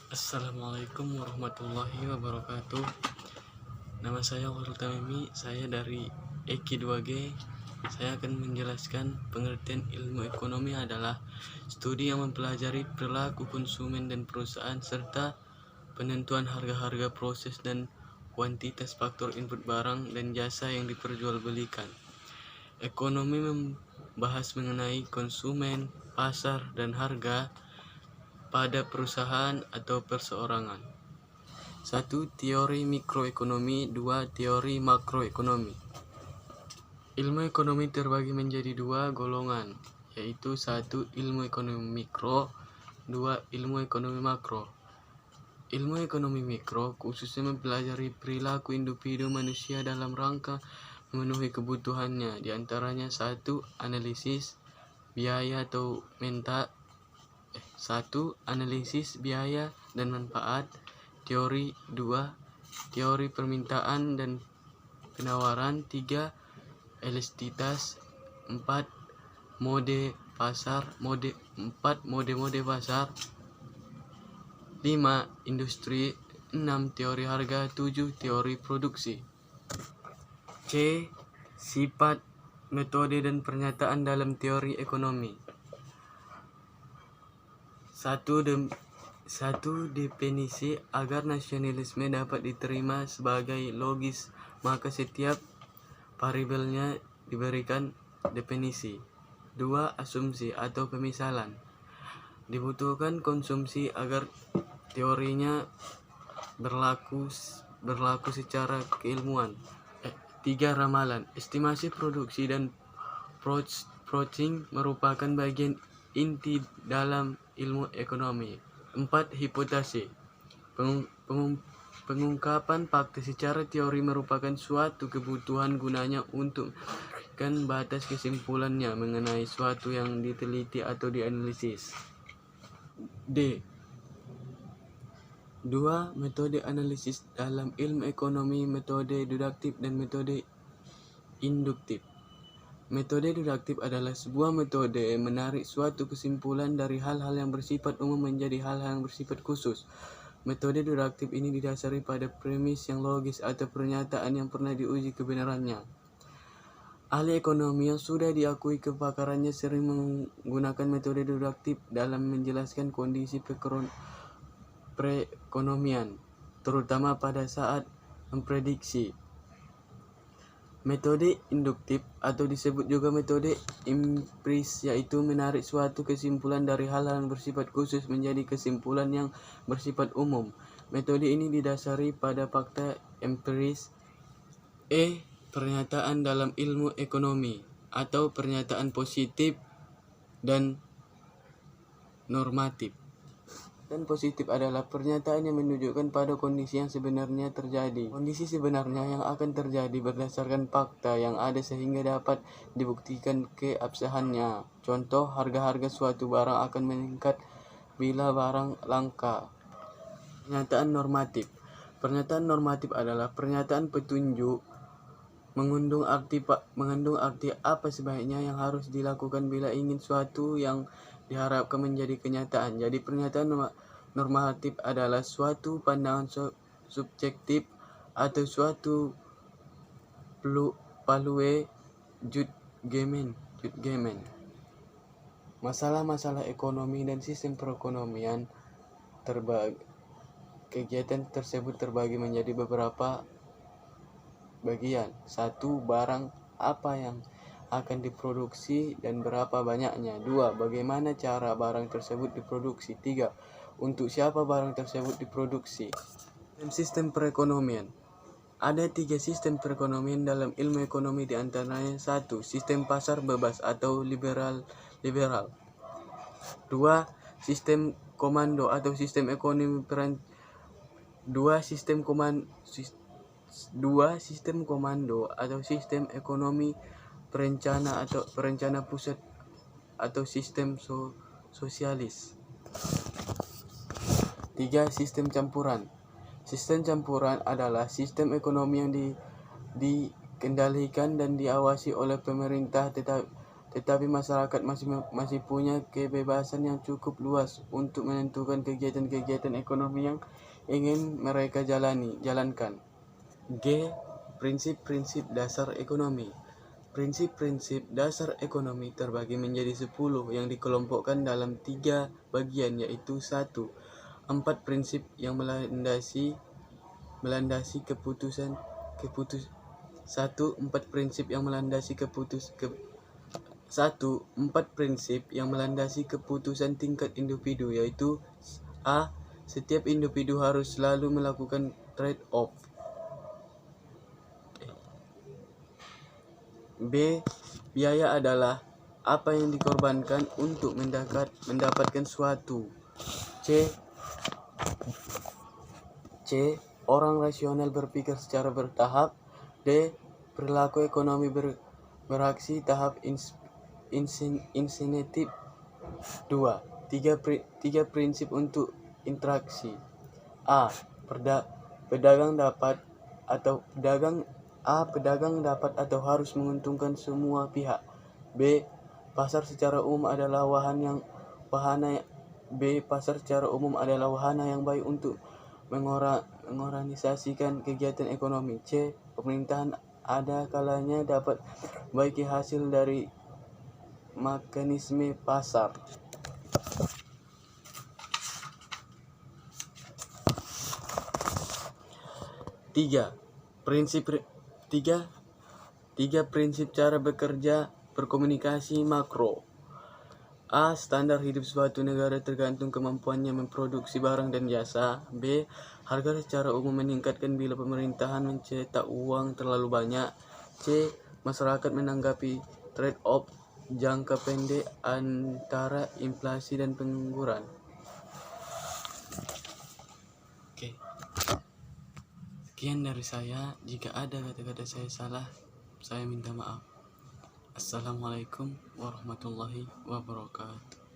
Assalamualaikum warahmatullahi wabarakatuh. Nama saya Wahul Tamimi, saya dari Eki 2G. Saya akan menjelaskan pengertian ilmu ekonomi adalah studi yang mempelajari perilaku konsumen dan perusahaan serta penentuan harga-harga proses dan kuantitas faktor input barang dan jasa yang diperjualbelikan. Ekonomi membahas mengenai konsumen, pasar, dan harga pada perusahaan atau perseorangan. 1. Teori mikroekonomi. 2. Teori makroekonomi. Ilmu ekonomi terbagi menjadi dua golongan, yaitu 1. Ilmu ekonomi mikro, 2. Ilmu ekonomi makro. Ilmu ekonomi mikro khususnya mempelajari perilaku individu manusia dalam rangka memenuhi kebutuhannya, diantaranya 1. Analisis biaya atau analisis biaya dan manfaat, teori. 2. Teori permintaan dan penawaran. 3. Elastisitas. 4. Mode pasar. 4. Mode pasar. 5. Industri. 6. Teori harga. 7. Teori produksi. C. Sifat, metode, dan pernyataan dalam teori ekonomi. 1. Definisi. Agar nasionalisme dapat diterima sebagai logis, maka setiap variabelnya diberikan definisi. 2. Asumsi atau pemisalan. Dibutuhkan konsumsi agar teorinya berlaku secara keilmuan. 3. Ramalan. Estimasi produksi dan pricing merupakan bagian inti dalam ilmu ekonomi. 4. Hipotese. Pengungkapan fakta secara teori merupakan suatu kebutuhan gunanya untuk memberikan batas kesimpulannya mengenai suatu yang diteliti atau dianalisis. D. 2. Metode analisis dalam ilmu ekonomi, metode deduktif dan metode induktif. Metode deduktif adalah sebuah metode menarik suatu kesimpulan dari hal-hal yang bersifat umum menjadi hal-hal yang bersifat khusus. Metode deduktif ini didasari pada premis yang logis atau pernyataan yang pernah diuji kebenarannya. Ahli ekonomi yang sudah diakui kepakarannya sering menggunakan metode deduktif dalam menjelaskan kondisi perekonomian, terutama pada saat memprediksi. Metode induktif atau disebut juga metode empiris, yaitu menarik suatu kesimpulan dari hal-hal yang bersifat khusus menjadi kesimpulan yang bersifat umum. Metode ini didasari pada fakta empiris. E. Pernyataan dalam ilmu ekonomi atau pernyataan positif dan normatif. Dan positif adalah pernyataan yang menunjukkan pada kondisi yang sebenarnya terjadi. Kondisi sebenarnya yang akan terjadi berdasarkan fakta yang ada sehingga dapat dibuktikan keabsahannya. Contoh, harga suatu barang akan meningkat bila barang langka. Pernyataan normatif. Pernyataan normatif adalah pernyataan petunjuk mengandung arti apa sebaiknya yang harus dilakukan bila ingin suatu yang diharapkan menjadi kenyataan. Jadi pernyataan normatif adalah suatu pandangan subjektif atau suatu palue judgment. Masalah-masalah ekonomi dan sistem perekonomian kegiatan tersebut terbagi menjadi beberapa bagian. 1. Barang apa yang akan diproduksi dan berapa banyaknya. 2. Bagaimana cara barang tersebut diproduksi. 3. Untuk siapa barang tersebut diproduksi. Sistem perekonomian. Ada 3 sistem perekonomian dalam ilmu ekonomi, diantaranya 1. Sistem pasar bebas atau liberal. 2. Sistem komando atau sistem ekonomi perencana pusat atau sistem sosialis. 3. Sistem campuran. Sistem campuran adalah sistem ekonomi yang dikendalikan dan diawasi oleh pemerintah tetapi masyarakat masih punya kebebasan yang cukup luas untuk menentukan kegiatan-kegiatan ekonomi yang ingin mereka jalankan. G. Prinsip-prinsip dasar ekonomi. Prinsip-prinsip dasar ekonomi terbagi menjadi 10 yang dikelompokkan dalam 3 bagian, yaitu 1. 4 prinsip yang melandasi keputusan 4 prinsip yang melandasi keputusan tingkat individu, yaitu A. Setiap individu harus selalu melakukan trade-off. B. Biaya adalah apa yang dikorbankan untuk mendapatkan suatu. C. Orang rasional berpikir secara bertahap. D. Perilaku ekonomi beraksi tahap insentif. 2. Tiga prinsip untuk interaksi. A. Pedagang dapat atau harus menguntungkan semua pihak. B. Pasar secara umum adalah wahana yang baik untuk mengorganisasikan kegiatan ekonomi. C. Pemerintahan ada kalanya dapat baiki hasil dari mekanisme pasar. Tiga prinsip cara bekerja berkomunikasi makro. A. Standar hidup suatu negara tergantung kemampuannya memproduksi barang dan jasa. B. Harga secara umum meningkatkan bila pemerintahan mencetak uang terlalu banyak. C. Masyarakat menanggapi trade-off jangka pendek antara inflasi dan pengangguran. Oke. Sekian dari saya. Jika ada kata-kata saya salah, saya minta maaf. Assalamualaikum warahmatullahi wabarakatuh.